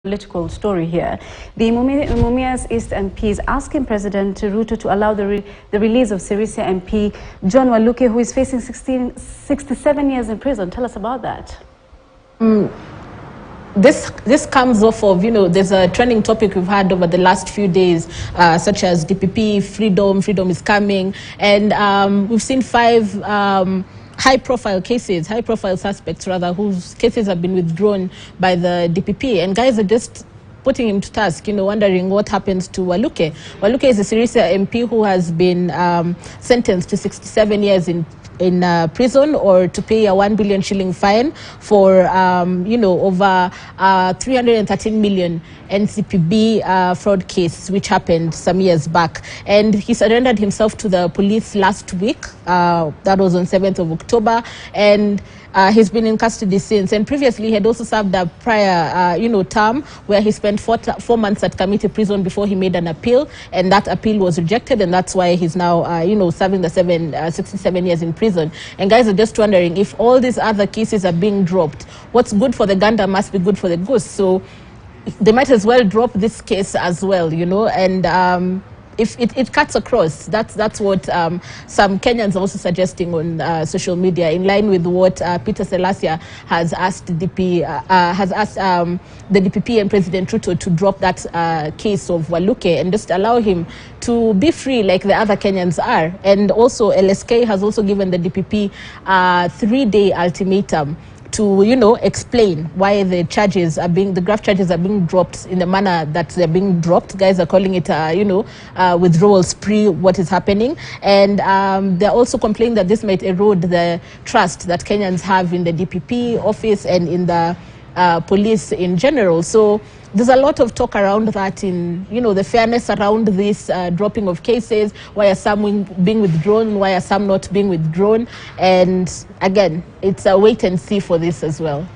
Political story here. The Mumias East MP is asking President Ruto to allow the release of Sirisia MP John Waluke, who is facing 67 years in prison. Tell us about that. This comes off of, there's a trending topic we've had over the last few days, such as DPP, freedom is coming, and we've seen five high-profile suspects rather, whose cases have been withdrawn by the DPP, and guys are just putting him to task, wondering what happens to Waluke. Waluke is a Sirisia MP who has been sentenced to 67 years in prison, or to pay a 1 billion shilling fine for, over 313 million NCPB fraud case, which happened some years back. And he surrendered himself to the police last week. That was on 7th of October. And he's been in custody since. And previously, he had also served a prior, term where he spent 4 months at community prison before he made an appeal. And that appeal was rejected. And that's why he's now, serving the 67 years in prison. And guys are just wondering, if all these other cases are being dropped, what's good for the gander must be good for the goose. So they might as well drop this case as well, and if it cuts across, that's what some Kenyans are also suggesting on social media, in line with what Peter Selassie has asked the DPP and President Ruto to drop that case of Waluke and just allow him to be free like the other Kenyans are. And also LSK has also given the DPP a 3-day ultimatum to, explain why the graft charges are being dropped in the manner that they're being dropped. Guys are calling it, withdrawal spree, what is happening. And they're also complaining that this might erode the trust that Kenyans have in the DPP office and in the police in general. So there's a lot of talk around that, in the fairness around this dropping of cases. Why are some being withdrawn? Why are some not being withdrawn? And again, it's a wait and see for this as well.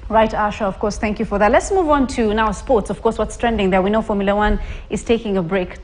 Right, Asha, of course, thank you for that. Let's move on to now sports. Of course, what's trending there? We know Formula One is taking a break.